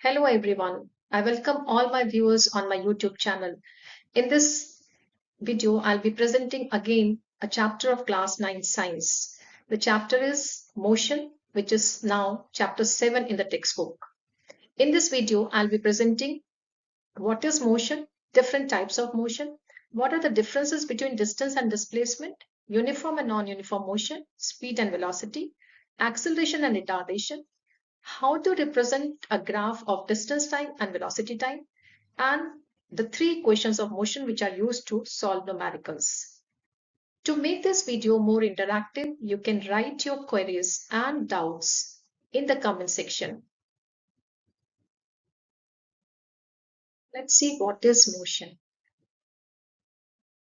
Hello everyone. I welcome all my viewers on my YouTube channel. In this video, I'll be presenting again a chapter of class 9 science. The chapter is motion, which is now chapter 7 in the textbook. In this video, I'll be presenting what is motion, different types of motion, what are the differences between distance and displacement, uniform and non-uniform motion, speed and velocity, acceleration and retardation, how to represent a graph of distance time and velocity time, and the three equations of motion which are used to solve numericals. To make this video more interactive, you can write your queries and doubts in the comment section. Let's see what is motion.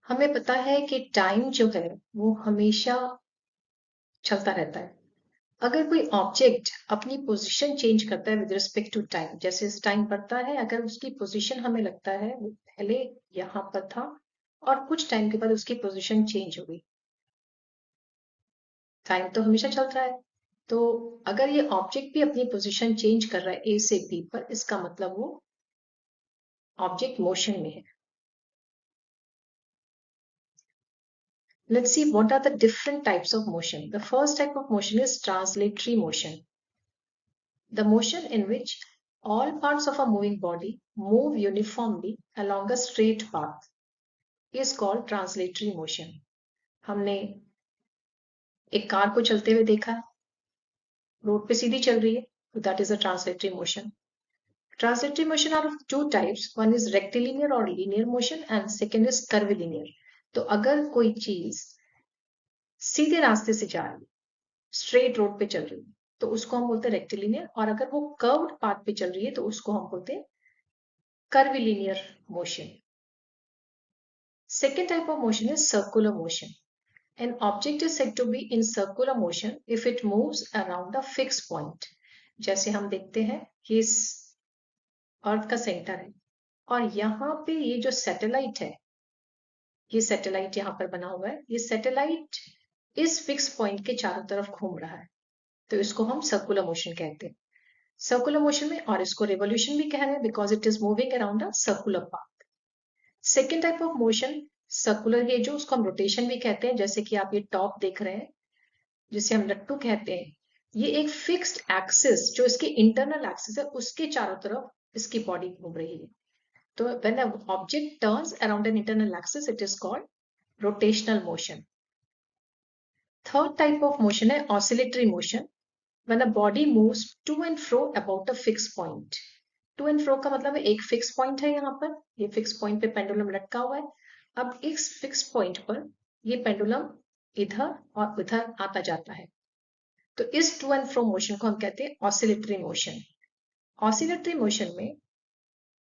हमें पता है कि time जो है वो हमेशा चलता रहता है. अगर कोई ऑब्जेक्ट अपनी पोजीशन चेंज करता है विद रिस्पेक्ट टू टाइम, जैसे टाइम बढ़ता है, अगर उसकी पोजीशन हमें लगता है वो पहले यहाँ पर था और कुछ टाइम के बाद उसकी पोजीशन चेंज हो गई, टाइम तो हमेशा चल रहा है. तो अगर ये ऑब्जेक्ट भी अपनी पोजीशन चेंज कर रहा है ए से बी पर, इसका मतलब वो ऑब्जेक्ट मोशन में है. Let's see what are the different types of motion. The first type of motion is translatory motion. The motion in which all parts of a moving body move uniformly along a straight path is called translatory motion. हमने एक car को चलते हुए देखा, road पे सीधी चल रही है, तो that is a translatory motion. Translatory motion are of two types. One is rectilinear or linear motion and second is curvilinear. तो अगर कोई चीज सीधे रास्ते से जा रही है, स्ट्रेट रोड पे चल रही है, तो उसको हम बोलते हैं रेक्टिलिनियर, और अगर वो कर्व्ड पाथ पे चल रही है तो उसको हम बोलते हैं curvilinear motion. Second type of motion is circular motion. An object is said to be in circular motion if it moves around a fixed point. जैसे हम देखते हैं कि इस अर्थ का सेंटर है और यहाँ पे ये जो सैटेलाइट है, ये सैटेलाइट यहाँ पर बना हुआ है, ये सैटेलाइट इस फिक्स पॉइंट के चारों तरफ घूम रहा है, तो इसको हम सर्कुलर मोशन कहते हैं. सर्कुलर मोशन में, और इसको रेवोल्यूशन भी कह रहे हैं because it is moving around a circular path. Second type of motion circular है, जो उसको हम रोटेशन भी कहते हैं. जैसे कि आप ये टॉप देख रहे हैं जिसे हम लट्टू कहते हैं, ये एक फिक्स्ड एक्सिस जो इसके इंटरनल एक्सिस है उसके चारों तरफ इसकी बॉडी घूम रही है. तो when a object turns around an internal axis it is called rotational motion. Third type of motion है oscillatory motion. When a body moves to and fro about a fixed point. To and fro का मतलब है एक fix point है, यहाँ पर ये fix point पे पेंडुलम लटका हुआ है. अब इस फिक्स पॉइंट पर ये पेंडुलम इधर और उधर आता जाता है, तो इस टू एंड फ्रो मोशन को हम कहते हैं ऑसिलेटरी मोशन. ऑसिलेटरी मोशन में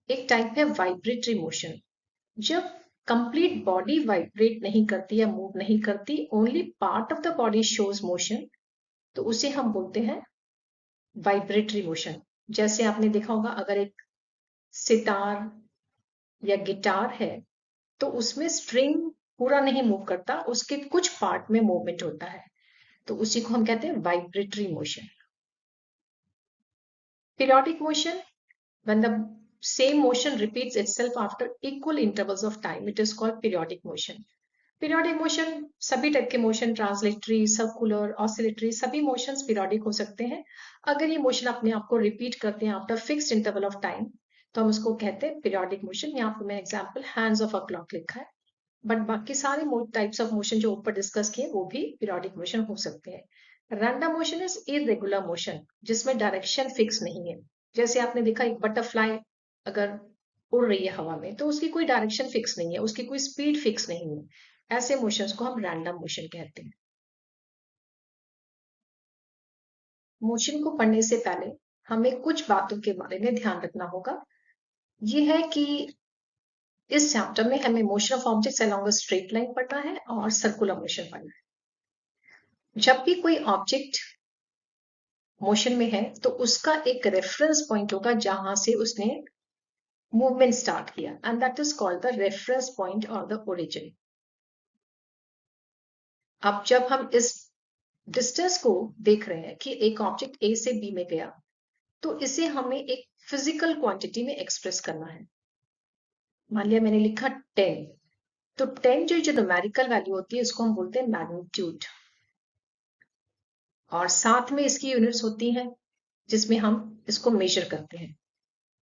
एक टाइप है वाइब्रेटरी मोशन. जब कंप्लीट बॉडी वाइब्रेट नहीं करती या मूव नहीं करती, only part of the body shows motion, तो उसे हम बोलते हैं वाइब्रेटरी मोशन. जैसे आपने देखा होगा, अगर एक सितार या गिटार है तो उसमें स्ट्रिंग पूरा नहीं मूव करता, उसके कुछ पार्ट में मूवमेंट होता है, तो उसी को हम कहते हैं vibratory motion. Periodic motion, when the same motion repeats itself after equal intervals of time, it is called periodic motion. Periodic motion, सभी टाइप के मोशन, ट्रांसलेटरी, सर्कुलर, ऑसिलेटरी, सभी मोशंस पीरियोडिक हो सकते हैं. अगर ये मोशन अपने आप को रिपीट करते हैं after fixed interval of time, तो हम उसको कहते हैं पीरियोडिक मोशन. यहाँ पे मैं example hands of a clock लिखा है, बट बाकी सारे टाइप्स ऑफ मोशन जो ऊपर डिस्कस किए वो भी पीरियोडिक मोशन हो सकते हैं. Random motion is irregular motion, जिसमें डायरेक्शन फिक्स नहीं है. जैसे आपने देखा एक बटरफ्लाई अगर उड़ रही है हवा में, तो उसकी कोई डायरेक्शन फिक्स नहीं है, उसकी कोई स्पीड फिक्स नहीं है. ऐसे मोशंस को हम रैंडम मोशन कहते हैं. मोशन को पढ़ने से पहले हमें कुछ बातों के बारे में ध्यान रखना होगा. ये है कि इस चैप्टर में हमें motion of objects along a straight line पढ़ना है और सर्कुलर मोशन पढ़ना है. जब भी कोई ऑब्जेक्ट मोशन में है तो उसका एक रेफरेंस पॉइंट होगा जहां से उसने मूवमेंट स्टार्ट किया, and that is called the reference point और द ओरिजिन. अब जब हम इस डिस्टेंस को देख रहे हैं कि एक ऑब्जेक्ट ए से बी में गया, तो इसे हमें एक फिजिकल क्वांटिटी में एक्सप्रेस करना है। मान लिया मैंने लिखा 10, तो 10 जो न्यूमेरिकल वैल्यू होती है इसको हम बोलते हैं मैग्नीट्यूड, और साथ में इसकी यूनिट्स होती हैं जिसमें हम इसको मेजर करते हैं।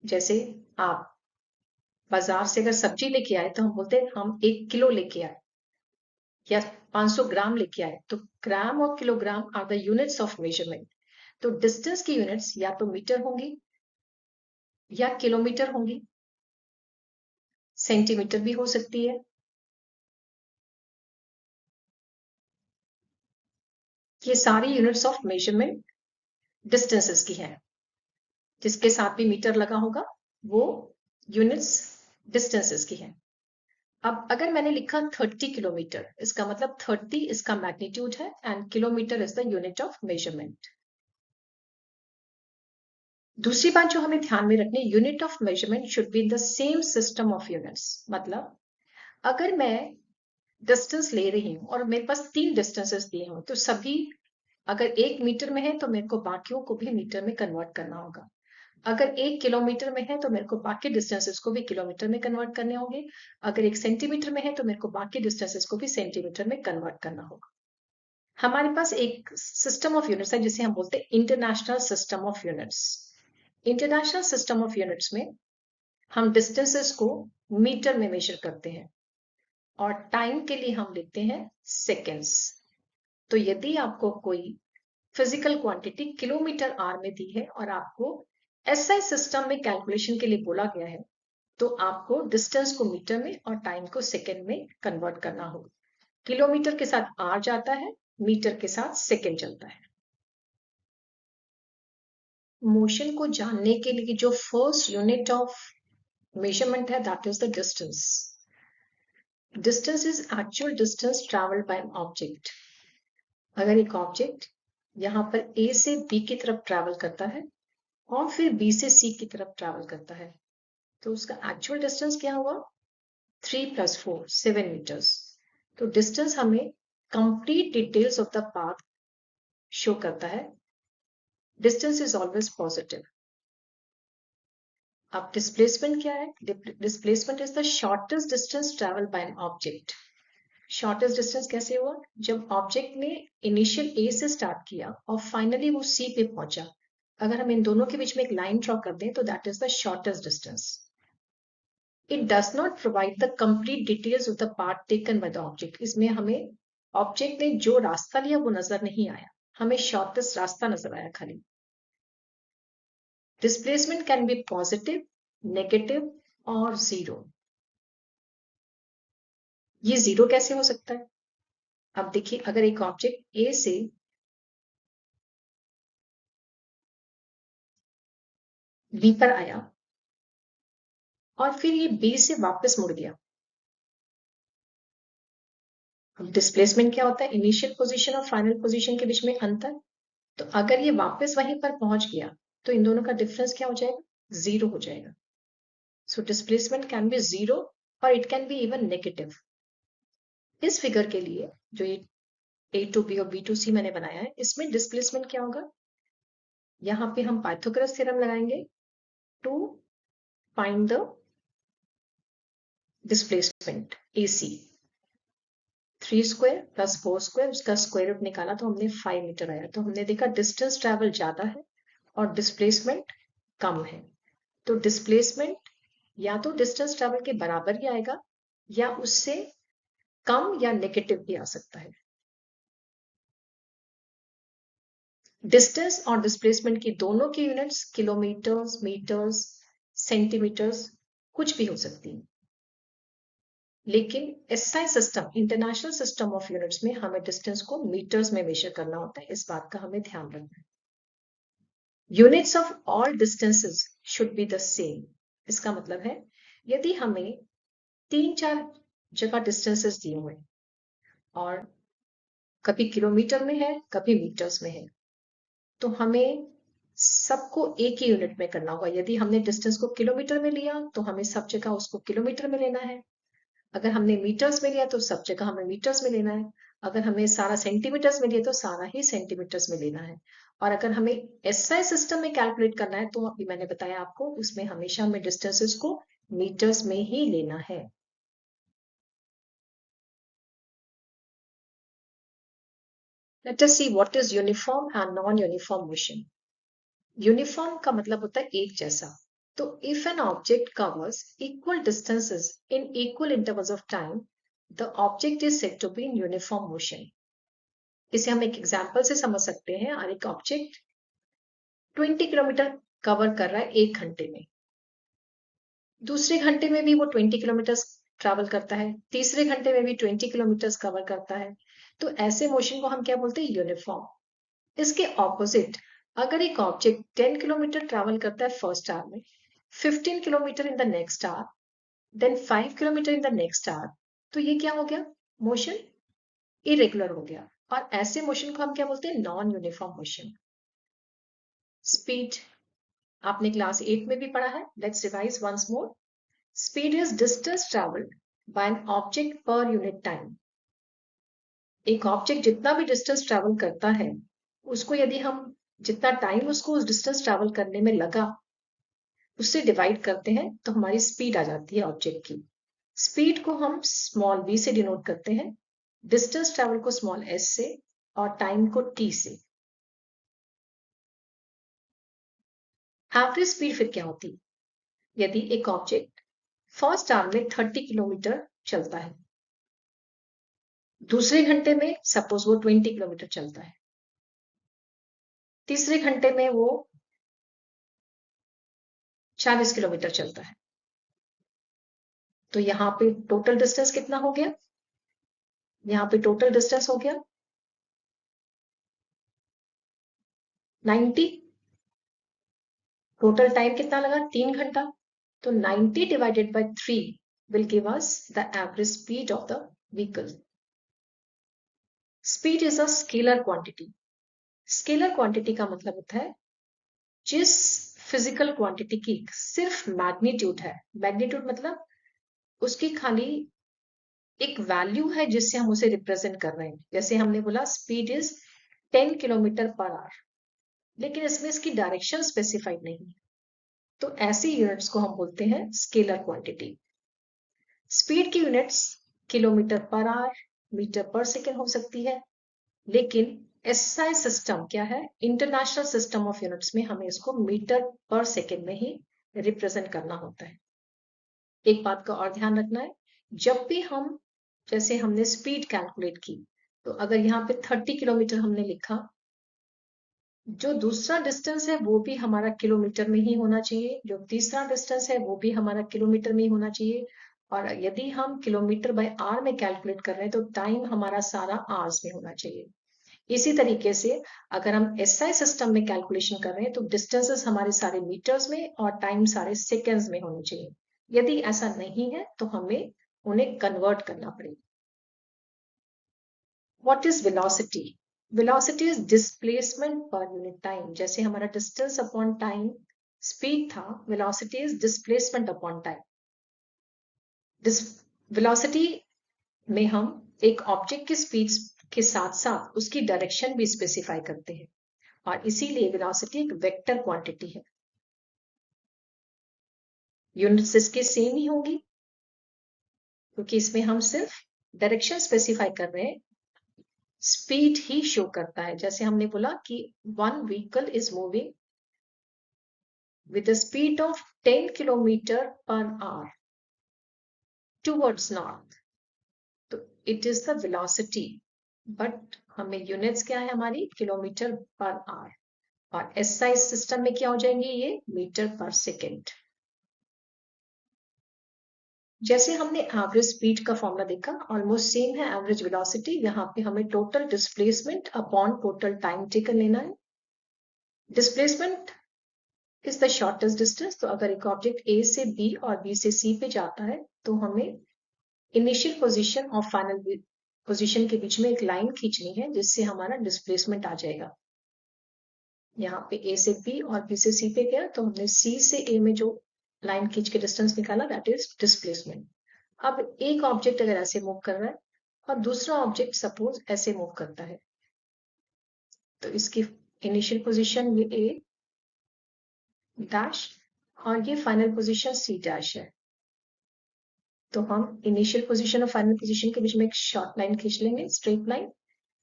जैसे आप बाजार से अगर सब्जी लेके आए तो हम बोलते हैं हम 1 किलो लेके आए या 500 ग्राम लेके आए, तो ग्राम और kilogram are the units of measurement. तो डिस्टेंस की यूनिट्स या तो मीटर होंगी या किलोमीटर होंगी, सेंटीमीटर भी हो सकती है। ये सारी यूनिट्स ऑफ मेजरमेंट डिस्टेंसेस की हैं। जिसके साथ भी मीटर लगा होगा वो यूनिट्स डिस्टेंसेस की हैं। अब अगर मैंने लिखा 30 किलोमीटर, इसका मतलब 30 इसका मैग्नीट्यूड है and kilometre is the unit of measurement. दूसरी बात जो हमें ध्यान में रखनी, unit of measurement should be in the same system of units. मतलब अगर मैं डिस्टेंस ले रही हूं और मेरे पास 3 डिस्टेंसेस दिए हों, तो सभी अगर 1 मीटर में है तो मेरे को बाकियों को भी मीटर में कन्वर्ट करना होगा। अगर 1 किलोमीटर में है तो मेरे को बाकी डिस्टेंसेस को भी किलोमीटर में कन्वर्ट करने होंगे। अगर 1 सेंटीमीटर में है तो मेरे को बाकी डिस्टेंसेस को भी सेंटीमीटर में कन्वर्ट करना होगा। हमारे पास एक सिस्टम ऑफ यूनिट्स है जिसे हम बोलते हैं international system of units. International system of units में हम डिस्टेंसेस को मीटर में मेजर करते हैं और टाइम के लिए हम लिखते हैं सेकेंड्स। तो यदि आपको कोई फिजिकल क्वांटिटी किलोमीटर आर में दी है और आपको एसआई सिस्टम में कैलकुलेशन के लिए बोला गया है, तो आपको डिस्टेंस को मीटर में और टाइम को सेकेंड में कन्वर्ट करना होगा। किलोमीटर के साथ आर जाता है, मीटर के साथ सेकेंड चलता है। मोशन को जानने के लिए जो फर्स्ट यूनिट ऑफ मेजरमेंट है that is the distance. Distance is actual distance travelled by an object. अगर एक ऑब्जेक्ट यहाँ पर ए से बी की तरफ ट्रैवल करता है और फिर बी से सी की तरफ ट्रैवल करता है, तो उसका एक्चुअल डिस्टेंस क्या हुआ? 3 + 4 7 मीटर्स। तो डिस्टेंस हमें complete details of the path show करता है। Distance is always positive. अब डिस्प्लेसमेंट क्या है? Displacement is the shortest distance travel bye an object. Shortest distance कैसे हुआ? जब ऑब्जेक्ट ने इनिशियल ए से स्टार्ट किया और फाइनली वो सी पे पहुंचा, अगर हम इन दोनों के बीच में एक लाइन ड्रॉ कर दें तो that is the shortest distance. It does not provide the complete details of the path taken by the object. इसमें हमें ऑब्जेक्ट ने जो रास्ता लिया वो नजर नहीं आया, हमें शॉर्टेस्ट रास्ता नजर आया खाली। Displacement can B positive, negative और जीरो। ये जीरो कैसे हो सकता है? अब देखिए, अगर एक ऑब्जेक्ट ए से बी पर आया और फिर ये बी से वापस मुड़ गया, अब डिस्प्लेसमेंट क्या होता है? इनिशियल पोजीशन और फाइनल पोजीशन के बीच में अंतर। तो अगर ये वापस वहीं पर पहुंच गया तो इन दोनों का डिफरेंस क्या हो जाएगा? जीरो हो जाएगा। So displacement can be zero और it can be even negative. इस फिगर के लिए जो ये ए टू बी और बी टू सी मैंने बनाया है, इसमें डिस्प्लेसमेंट क्या होगा? यहाँ पे हम पाइथागोरस थ्योरम लगाएंगे to find the displacement AC। 3 square + 4 square, उसका स्क्वायर रूट निकाला तो हमने 5 मीटर आया। तो हमने देखा डिस्टेंस ट्रैवल ज्यादा है और डिस्प्लेसमेंट कम है। तो डिस्प्लेसमेंट या तो डिस्टेंस ट्रैवल के बराबर ही आएगा या उससे कम या नेगेटिव भी आ सकता है। डिस्टेंस और डिस्प्लेसमेंट की दोनों की यूनिट्स किलोमीटर्स, मीटर्स, सेंटीमीटर्स कुछ भी हो सकती है, लेकिन SI system, international system of units में हमें डिस्टेंस को मीटर्स में मेजर करना होता है। इस बात का हमें ध्यान रखना है। Units of all distances should be the same. इसका मतलब है यदि हमें 3-4 जगह डिस्टेंसेस दिए हुए और कभी किलोमीटर में है कभी मीटर्स में है, तो हमें सबको एक ही यूनिट में करना होगा। यदि हमने डिस्टेंस को किलोमीटर में लिया तो हमें सब जगह उसको किलोमीटर में लेना है। अगर हमने मीटर्स में लिया तो सब जगह हमें मीटर्स में लेना है। अगर हमें सारा सेंटीमीटर्स में लिया तो सारा ही सेंटीमीटर्स में लेना है। और अगर हमें एसआई सिस्टम में कैलकुलेट करना है तो अभी मैंने बताया आपको, उसमें हमेशा हमें डिस्टेंसेस को मीटर्स में ही लेना है। Let us see what is uniform and non-uniform motion. Uniform का मतलब होता है एक जैसा। तो if an object covers equal distances in equal intervals of time, the object is said to be in uniform motion. इसे हम एक एग्जाम्पल से समझ सकते हैं। और एक ऑब्जेक्ट 20 किलोमीटर कवर कर रहा है 1 घंटे में, दूसरे घंटे में भी वो 20 किलोमीटर ट्रैवल करता है, तीसरे घंटे में भी 20 किलोमीटर कवर करता है, तो ऐसे मोशन को हम क्या बोलते हैं? यूनिफॉर्म। इसके ऑपोजिट, अगर एक ऑब्जेक्ट 10 किलोमीटर ट्रैवल करता है फर्स्ट आवर में, 15 kilometre in the next hour, then 5 kilometre in the next hour, तो ये क्या हो गया? मोशन इरेगुलर हो गया। और ऐसे मोशन को हम क्या बोलते हैं? Non uniform motion. स्पीड आपने क्लास 8 में भी पढ़ा है, let's revise once more. Speed is distance travelled by an object per unit time. एक ऑब्जेक्ट जितना भी डिस्टेंस ट्रैवल करता है, उसको यदि हम जितना टाइम उसको उस डिस्टेंस ट्रैवल करने में लगा, उससे डिवाइड करते हैं तो हमारी स्पीड आ जाती है ऑब्जेक्ट की। स्पीड को हम स्मॉल v से डिनोट करते हैं, डिस्टेंस ट्रैवल को स्मॉल s से, और टाइम को t से। एवरेज स्पीड फिर क्या होती? यदि एक ऑब्जेक्ट फर्स्ट आवर में 30 किलोमीटर चलता है, दूसरे घंटे में सपोज वो 20 किलोमीटर चलता है, तीसरे घंटे में वो 40 किलोमीटर चलता है, तो यहाँ पे टोटल डिस्टेंस कितना हो गया? यहाँ पे टोटल डिस्टेंस हो गया 90। टोटल टाइम कितना लगा? 3 घंटा। तो 90 divided by 3 will give us the average speed of the vehicle. Speed is a scalar quantity. Scalar quantity का मतलब होता है जिस फिजिकल क्वांटिटी की सिर्फ मैग्नीट्यूड है। मैग्नीट्यूड मतलब उसकी खाली एक वैल्यू है जिससे हम उसे रिप्रेजेंट कर रहे हैं। जैसे हमने बोला speed is 10 kilometre per our, लेकिन इसमें इसकी डायरेक्शन स्पेसिफाइड नहीं है, तो ऐसी यूनिट्स को हम बोलते हैं स्केलर क्वांटिटी। स्पीड की units kilometre per hour, metre per second हो सकती है, लेकिन एसआई सिस्टम क्या है? इंटरनेशनल सिस्टम ऑफ यूनिट्स में हमें इसको मीटर पर सेकेंड में ही रिप्रेजेंट करना होता है। एक बात का और ध्यान रखना है, जब भी हम, जैसे हमने स्पीड कैलकुलेट की, तो अगर यहाँ पे 30 किलोमीटर हमने लिखा, जो दूसरा डिस्टेंस है वो भी हमारा किलोमीटर में ही होना चाहिए, जो तीसरा डिस्टेंस है वो भी हमारा किलोमीटर में ही होना चाहिए। और यदि हम किलोमीटर बाय आवर में कैलकुलेट कर रहे हैं तो टाइम हमारा सारा आवर्स में होना चाहिए। इसी तरीके से अगर हम एसआई सिस्टम में कैलकुलेशन कर रहे हैं तो डिस्टेंसेस हमारे सारे मीटर्स में और टाइम सारे सेकेंड्स में होने चाहिए। यदि ऐसा नहीं है तो हमें उन्हें कन्वर्ट करना पड़ेगा। What is velocity? Velocity is displacement पर यूनिट टाइम। जैसे हमारा डिस्टेंस अपॉन टाइम स्पीड था, velocity is displacement upon time. Velocity में हम एक ऑब्जेक्ट की स्पीड के साथ साथ उसकी डायरेक्शन भी स्पेसिफाई करते हैं, और इसीलिए वेलोसिटी एक वेक्टर क्वांटिटी है। यूनिट्स इसके सेम ही होंगी क्योंकि इसमें हम सिर्फ डायरेक्शन स्पेसिफाई कर रहे हैं, स्पीड ही शो करता है। जैसे हमने बोला कि one vehicle is moving with a speed of 10 kilometer per hour towards north, तो it is the velocity, but हमें यूनिट्स क्या है हमारी? Kilometre per our. और एसआई सिस्टम में क्या हो जाएंगे ये? Metre per second. जैसे हमने एवरेज स्पीड का फॉर्मूला देखा, ऑलमोस्ट सेम है एवरेज वेलोसिटी। यहाँ पे हमें total displacement upon total time taken लेना है। Displacement is the shortest distance. तो अगर एक ऑब्जेक्ट ए से बी और बी से सी पे जाता है तो हमें इनिशियल पोजीशन और फाइनल पोजीशन के बीच में एक लाइन खींचनी है जिससे हमारा डिस्प्लेसमेंट आ जाएगा। यहाँ पे ए से बी और बी से सी पे गया तो हमने सी से ए में जो लाइन खींच के डिस्टेंस निकाला, दैट इज डिस्प्लेसमेंट। अब एक ऑब्जेक्ट अगर ऐसे मूव कर रहा है और दूसरा ऑब्जेक्ट सपोज ऐसे मूव करता है, तो इसकी इनिशियल पोजीशन ये ए डैश और ये फाइनल पोजीशन सी डैश है। तो हम इनिशियल पोजीशन और फाइनल पोजीशन के बीच में एक शॉर्ट लाइन खींच लेंगे, straight line,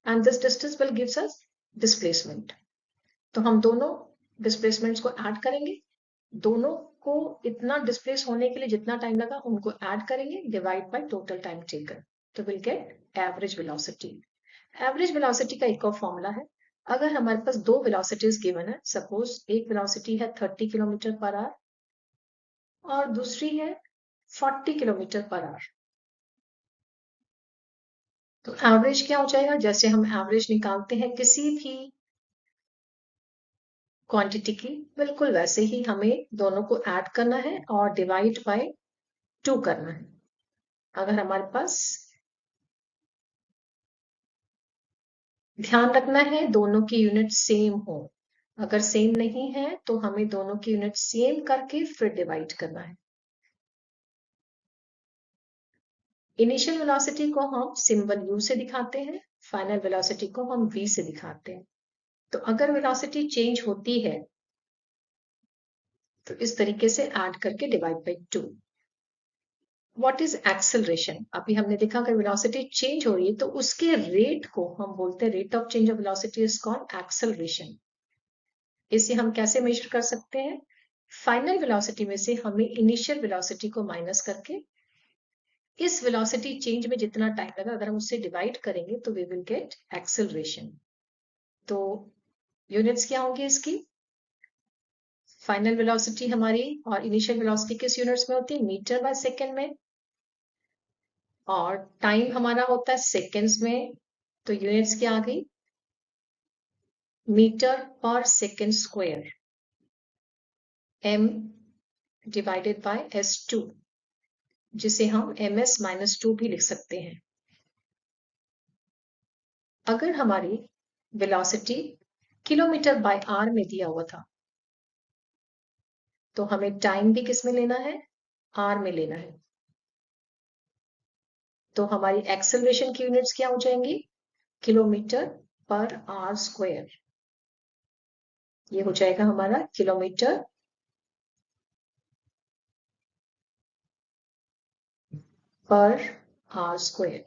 and this distance will gives us displacement. तो हम दोनों डिस्प्लेसमेंट्स को ऐड करेंगे, दोनों को इतना डिस्प्लेस होने के लिए जितना टाइम लगा उनको ऐड करेंगे, divide by total time taken, तो will get average velocity. Average velocity का एक और फॉर्मूला है। अगर हमारे पास दो वेलोसिटीज गिवन है, सपोज एक वेलोसिटी है 30 किलोमीटर पर आवर और दूसरी है 40 किलोमीटर पर आवर, तो एवरेज क्या हो जाएगा? जैसे हम एवरेज निकालते हैं किसी भी क्वांटिटी की, बिल्कुल वैसे ही हमें दोनों को ऐड करना है और डिवाइड बाय 2 करना है। अगर हमारे पास ध्यान रखना है दोनों की यूनिट सेम हो, अगर सेम नहीं है तो हमें दोनों की यूनिट सेम करके फिर डिवाइड करना है। इनिशियल वेलोसिटी को हम सिंबल u से दिखाते हैं, फाइनल वेलोसिटी को हम v से दिखाते हैं। तो अगर वेलोसिटी चेंज होती है तो इस तरीके से ऐड करके divide by 2। What is acceleration? अभी हमने देखा अगर वेलोसिटी चेंज हो रही है तो उसके रेट को हम बोलते हैं rate of change of velocity is called acceleration. इसे हम कैसे मेजर कर सकते हैं? फाइनल वेलोसिटी में से हमें इनिशियल वेलोसिटी को माइनस करके इस वेलोसिटी चेंज में जितना टाइम लगा अगर हम उससे डिवाइड करेंगे तो वी विल गेट एक्सेलरेशन। तो यूनिट्स क्या होंगी इसकी? फाइनल वेलोसिटी हमारी और इनिशियल वेलोसिटी किस यूनिट्स में होती है? मीटर बाय सेकेंड में, और टाइम हमारा होता है सेकेंड्स में, तो यूनिट्स क्या आ गई? Metre per second square, m divided by s2, जिसे हम ms माइनस 2 भी लिख सकते हैं। अगर हमारी वेलोसिटी किलोमीटर बाय आवर में दिया हुआ था तो हमें टाइम भी किस में लेना है? आर में लेना है। तो हमारी एक्सेलरेशन की यूनिट्स क्या हो जाएंगी? Kilometre per our square. ये हो जाएगा हमारा kilometre per our square.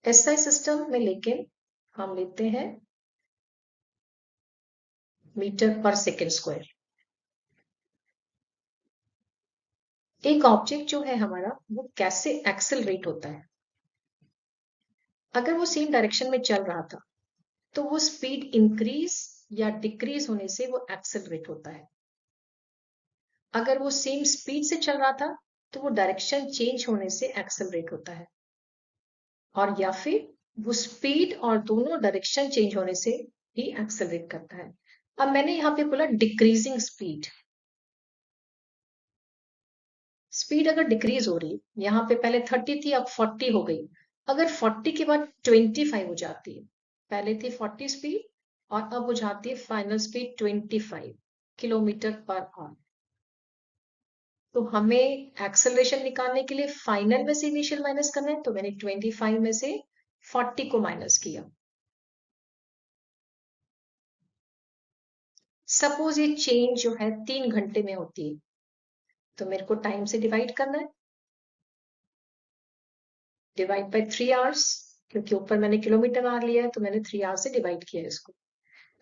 SI system में लेकिन हम लेते हैं मीटर पर सेकेंड स्क्वायर। एक ऑब्जेक्ट जो है हमारा वो कैसे एक्सेलरेट होता है? अगर वो सेम डायरेक्शन में चल रहा था तो वो स्पीड इंक्रीज या डिक्रीज होने से वो एक्सेलरेट होता है। अगर वो सेम स्पीड से चल रहा था तो वो डायरेक्शन चेंज होने से एक्सेलरेट होता है, और या फिर वो स्पीड और दोनों डायरेक्शन चेंज होने से ही एक्सेलरेट करता है। अब मैंने यहाँ पे बोला डिक्रीजिंग स्पीड। स्पीड अगर डिक्रीज हो रही, यहाँ पे पहले 30 थी अब 40 हो गई, अगर 40 के बाद 25 हो जाती है, पहले थी 40 स्पीड और अब हो जाती है final speed 25 kilometre per our, तो हमें एक्सेलरेशन निकालने के लिए फाइनल में से इनिशियल माइनस करना है, तो मैंने 25 में से 40 को माइनस किया। सपोज ये चेंज जो है 3 घंटे में होती है तो मेरे को टाइम से डिवाइड करना है, डिवाइड बाय 3 आवर्स, क्योंकि ऊपर मैंने किलोमीटर आवर लिया है तो मैंने 3 आवर्स से डिवाइड किया इसको।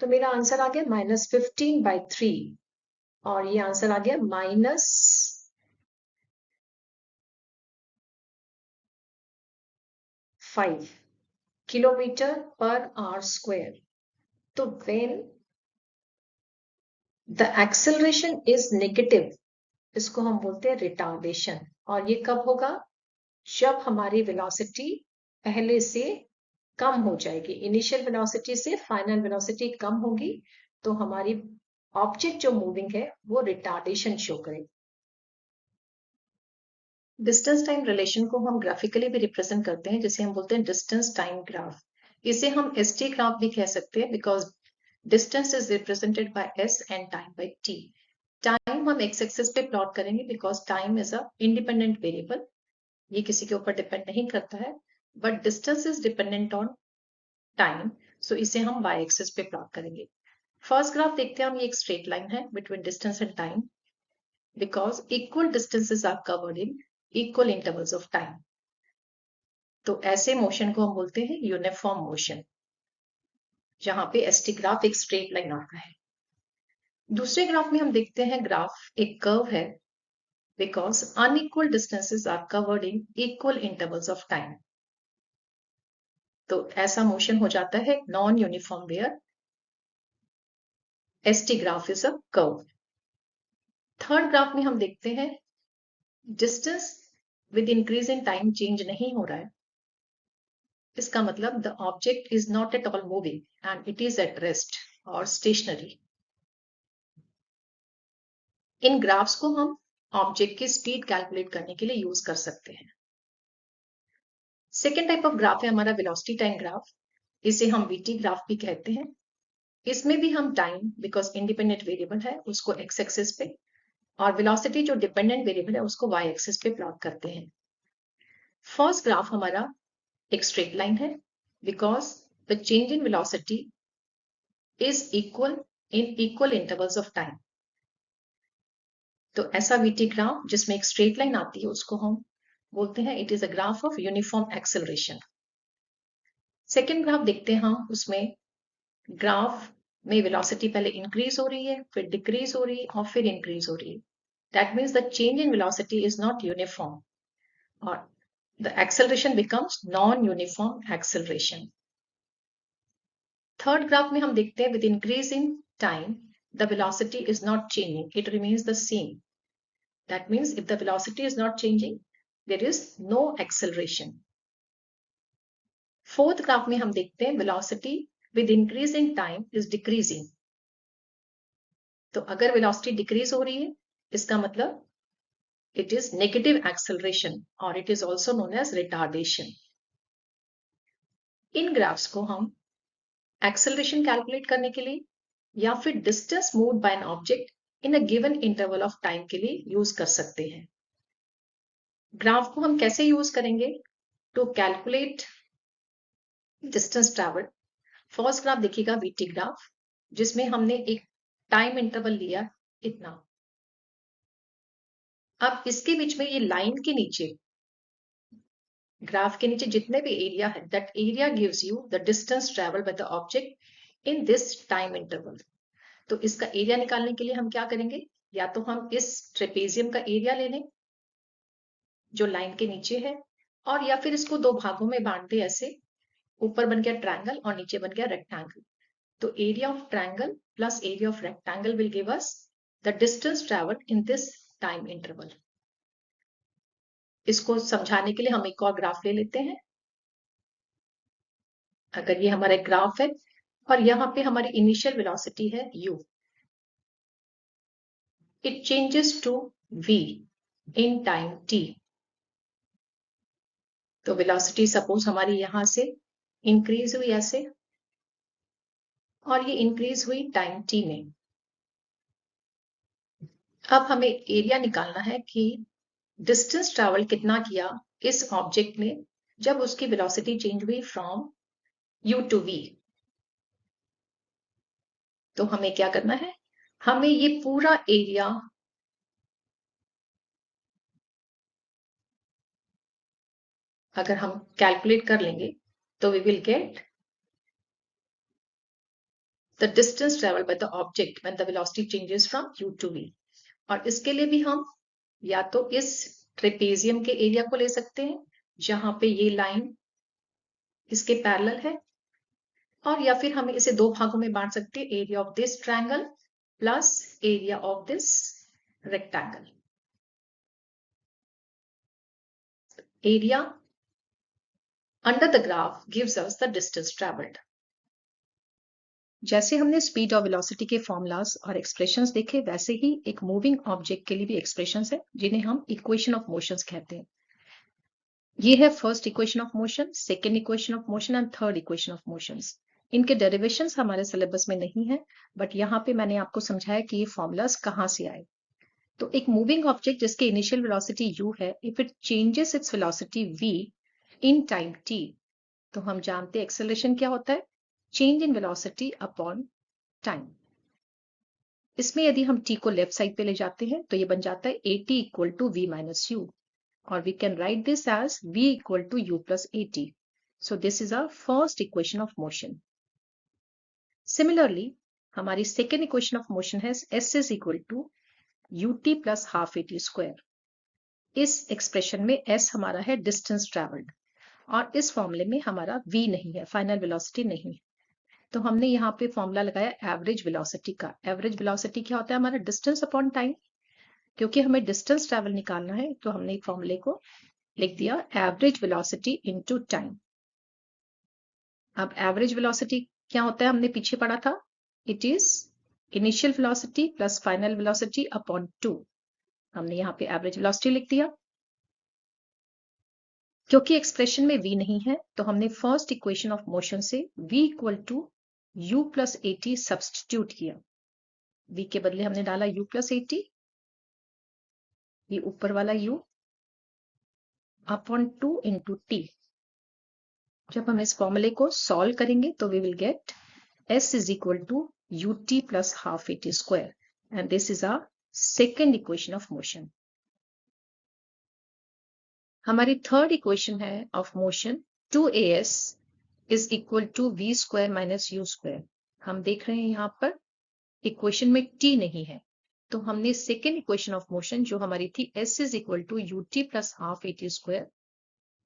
तो मेरा आंसर आ गया -15/3, और ये आंसर आ गया -5 किलोमीटर पर आवर स्क्वायर। तो when the acceleration is negative, इसको हम बोलते हैं रिटार्डेशन, और ये कब होगा? जब हमारी वेलोसिटी पहले से कम हो जाएगी, इनिशियल वेलोसिटी से फाइनल वेलोसिटी कम होगी तो हमारी ऑब्जेक्ट जो मूविंग है वो रिटार्डेशन शो करेगी। डिस्टेंस टाइम रिलेशन को हम ग्राफिकली भी रिप्रेजेंट करते हैं, जिसे हम बोलते हैं डिस्टेंस टाइम ग्राफ। इसे हम एसटी ग्राफ भी कह सकते हैं, because distance is represented by S and time by T. Time हम एक्स एक्सिस पे प्लॉट करेंगे because time is a independent variable, ये किसी के ऊपर डिपेंड नहीं करता है, but distance is dependent on time, so इसे हम वाई एक्सिस पे प्लॉट करेंगे। फर्स्ट ग्राफ देखते हैं हम, ये एक स्ट्रेट लाइन है between distance and time, because equal distances are covered in equal intervals of time. तो ऐसे मोशन को हम बोलते हैं यूनिफॉर्म मोशन, जहां पे एसटी ग्राफ एक स्ट्रेट लाइन आता है। दूसरे ग्राफ में हम देखते हैं ग्राफ एक कर्व है, because unequal distances are covered in equal intervals of time. तो ऐसा मोशन हो जाता है non uniform where ST graph is a curve. Third graph में हम देखते हैं distance with increase in time change नहीं हो रहा है। इसका मतलब the object is not at all moving and it is at rest और स्टेशनरी। इन ग्राफ्स को हम ऑब्जेक्ट की स्पीड कैलकुलेट करने के लिए यूज कर सकते हैं। सेकेंड टाइप ऑफ ग्राफ है हमारा वेलोसिटी टाइम ग्राफ, इसे हम वीटी ग्राफ भी कहते हैं। इसमें भी हम टाइम, बिकॉज इंडिपेंडेंट वेरिएबल है, उसको एक्स एक्सिस पे, और वेलोसिटी जो डिपेंडेंट वेरिएबल है उसको वाई एक्सिस पे प्लॉट करते हैं। फर्स्ट ग्राफ हमारा एक स्ट्रेट लाइन है, because the change in velocity is equal in equal intervals of time. तो ऐसा वीटी ग्राफ जिसमें एक स्ट्रेट लाइन आती है उसको हम बोलते हैं it is a graph of uniform acceleration. Second graph देखते हैं हम, उसमें ग्राफ में वेलोसिटी पहले इंक्रीज हो रही है, फिर डिक्रीज हो रही है और फिर इंक्रीज हो रही है। That means the change in velocity is not uniform और the acceleration becomes non uniform acceleration. Third graph में हम देखते हैं with increase in time the velocity is not changing, it remains the same. That means if the velocity is not changing, there is no acceleration. Fourth graph में हम देखते हैं velocity with increase in time is decreasing. तो अगर velocity decrease हो रही है, इसका मतलब it is negative acceleration or it is also known as retardation. In graphs को हम acceleration calculate करने के लिए या फिर distance moved by an object in a given interval of time के लिए यूज कर सकते हैं। ग्राफ को हम कैसे यूज करेंगे to calculate distance travel? First graph देखिएगा वीटी ग्राफ, जिसमें हमने एक टाइम इंटरवल लिया इतना। अब इसके बीच में ये लाइन के नीचे, ग्राफ के नीचे जितने भी एरिया है, that area gives you the distance travel by the object in this time interval. तो इसका एरिया निकालने के लिए हम क्या करेंगे, या तो हम इस ट्रेपेजियम का एरिया ले लें जो लाइन के नीचे है, और या फिर इसको दो भागों में बांट दे ऐसे, ऊपर बन गया ट्रायंगल और नीचे बन गया रेक्टेंगल। तो area of triangle plus area of rectangle will give us the distance travelled in this time interval. इसको समझाने के लिए हम एक और ग्राफ ले लेते हैं। अगर ये हमारा एक ग्राफ है और यहाँ पे हमारी इनिशियल वेलोसिटी है u, it changes to v in time t। तो वेलोसिटी सपोज हमारी यहां से इंक्रीज हुई ऐसे, और ये इंक्रीज हुई टाइम t में। अब हमें एरिया निकालना है कि डिस्टेंस ट्रैवल कितना किया इस ऑब्जेक्ट ने जब उसकी वेलोसिटी चेंज हुई फ्रॉम u टू v। तो हमें क्या करना है, हमें ये पूरा एरिया अगर हम कैलकुलेट कर लेंगे तो we will get the distance travel by the object when the velocity changes from u to v। और इसके लिए भी हम या तो इस ट्रेपेजियम के एरिया को ले सकते हैं जहां पे ये लाइन इसके पैरेलल है, और या फिर हमें इसे दो भागों में बांट सकते हैं, area of this triangle plus area of this rectangle. Area under the graph gives us the distance travelled. जैसे हमने स्पीड और वेलोसिटी के फॉर्मूलाज और एक्सप्रेशंस देखे, वैसे ही एक मूविंग ऑब्जेक्ट के लिए भी एक्सप्रेशंस है जिन्हें हम इक्वेशन ऑफ मोशंस कहते हैं। ये है first equation of motion, second equation of motion and third equation of motions. इनके डेरिवेशंस हमारे सिलेबस में नहीं है, बट यहाँ पे मैंने आपको समझाया कि ये फॉर्मूलाज कहाँ से आए। तो एक मूविंग ऑब्जेक्ट जिसकी इनिशियल वेलोसिटी u है, if it changes its velocity v in time t, तो हम जानते हैं एक्सेलरेशन क्या होता है, change in velocity upon time. इसमें यदि हम t को लेफ्ट साइड पे ले जाते हैं तो ये बन जाता है at equal to v minus u, और we can write this as v equal to u plus at. So this is our first equation of motion. Similarly, हमारी second equation of motion है s is equal to ut plus half at square. इस expression में s हमारा है distance travelled, और इस फॉर्मूले में हमारा v नहीं है, फाइनल वेलोसिटी नहीं है. तो हमने यहाँ पे फॉर्मूला लगाया एवरेज वेलोसिटी का. एवरेज वेलोसिटी क्या होता है? हमारा डिस्टेंस अपॉन टाइम. क्योंकि हमें डिस्टेंस ट्रेवल निकालना है तो हमने फॉर्मूले को लिख दिया एवरेज वेलोसिटी इनटू टाइम. अब एवरेज वेलोसिटी क्या होता है? हमने पीछे पढ़ा था, it is initial velocity plus final velocity upon 2. हमने यहाँ पे एवरेज वेलोसिटी लिख दिया. क्योंकि एक्सप्रेशन में v नहीं है तो हमने फर्स्ट इक्वेशन ऑफ मोशन से v equal to u plus at substitute किया. v के बदले हमने डाला u प्लस at, ये ऊपर वाला u अपॉन 2 इंटू t. जब हम इस फॉर्मूले को सॉल्व करेंगे तो we will get s is equal to ut plus half at square, and this is our second equation of motion. हमारी थर्ड इक्वेशन है of motion 2as is equal to v square minus u square. हम देख रहे हैं यहाँ पर equation में t नहीं है, तो हमने सेकेंड इक्वेशन ऑफ मोशन जो हमारी थी s is equal to ut plus half at square,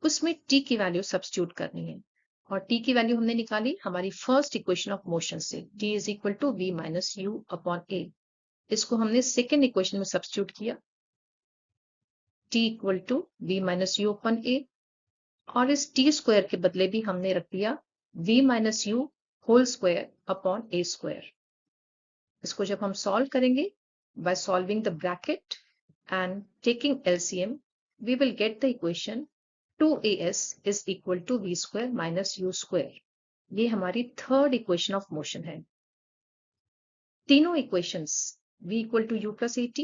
उसमें t की वैल्यू सब्स्टिट्यूट करनी है. और t की वैल्यू हमने निकाली हमारी फर्स्ट इक्वेशन ऑफ मोशन से, t is equal to v minus u upon a. इसको हमने सेकेंड इक्वेशन में सब्स्टिट्यूट किया, t equal to v minus u upon a, और इस t स्क्वायर के बदले भी हमने रख दिया v minus u whole square upon a square. इसको जब हम सॉल्व करेंगे by solving the bracket and taking LCM, we will get the equation 2as is equal to v square minus u square. ये हमारी थर्ड इक्वेशन ऑफ मोशन है. तीनों equations v equal to u plus at,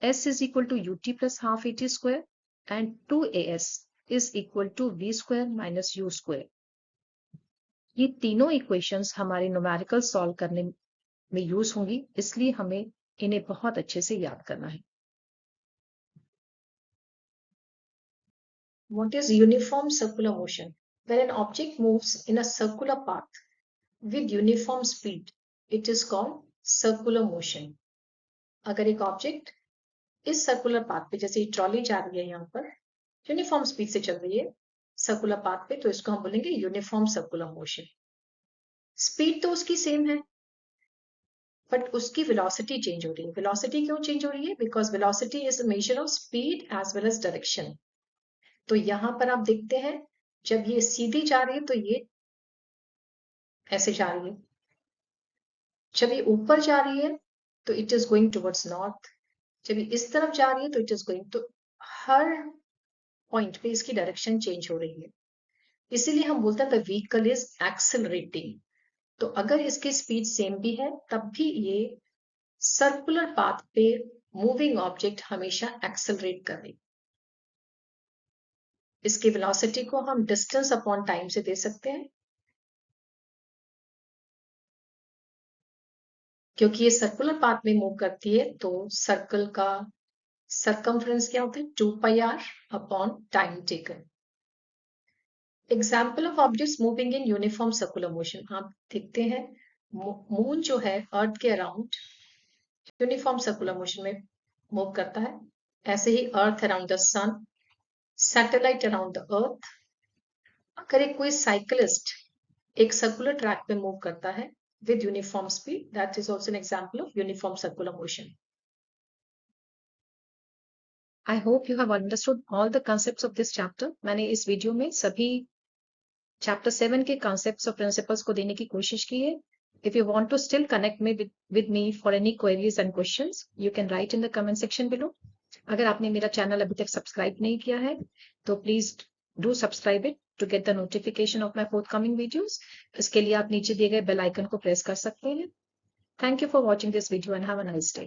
s is equal to ut plus half at square, and 2as is equal to v square minus u square. ये तीनों equations हमारे numerical solve करने में use होंगी, इसलिए हमें इन्हें बहुत अच्छे से याद करना है. What is uniform circular motion? When an object moves in a circular path with uniform speed, it is called circular motion. अगर एक ऑब्जेक्ट इस सर्कुलर पाथ पे, जैसे ट्रॉली जा रही है यहाँ पर यूनिफॉर्म स्पीड से चल रही है सर्कुलर पाथ पे, तो इसको हम बोलेंगे यूनिफॉर्म सर्कुलर मोशन. स्पीड तो उसकी सेम है, बट उसकी वेलोसिटी चेंज हो रही है. वेलोसिटी क्यों चेंज हो रही है? Because velocity is a measure of speed as well as direction. तो यहां पर आप देखते हैं जब ये सीधी जा रही है तो ये ऐसे जा रही है, जब ये ऊपर जा रही है तो it is going towards north, जब ये इस तरफ जा रही है तो इट इज गोइंग, तो हर पॉइंट पे इसकी डायरेक्शन चेंज हो रही है. इसीलिए हम बोलते हैं द व्हीकल इज एक्सेलरेटिंग. तो अगर इसकी स्पीड सेम भी है तब भी ये सर्कुलर पाथ पे मूविंग ऑब्जेक्ट हमेशा एक्सेलरेट कर रही. इसकी वेलोसिटी को हम डिस्टेंस अपॉन टाइम से दे सकते हैं, क्योंकि ये सर्कुलर पाथ में मूव करती है तो सर्कल का सर्कमफ्रेंस क्या होता है? 2πr upon time taken. Example of objects moving in uniform circular motion. आप देखते हैं मून जो है अर्थ के अराउंड यूनिफॉर्म सर्कुलर मोशन में मूव करता है. ऐसे ही earth around the sun, satellite around the earth. अगर एक कोई साइकिलिस्ट एक सर्कुलर ट्रैक पे मूव करता है with uniform speed, that is also an example of uniform circular motion. I hope you have understood all the concepts of this chapter. मैंने इस video में सभी चैप्टर 7 के concepts और principles को देने की कोशिश की है. If you want to still connect with me for any queries and questions, you can write in the comment section below. अगर आपने मेरा चैनल अभी तक सब्सक्राइब नहीं किया है तो please do subscribe it to get the notification of my forthcoming videos. इसके लिए आप नीचे दिए गए बेल आइकन को प्रेस कर सकते हैं. Thank you for watching this video and have a nice day.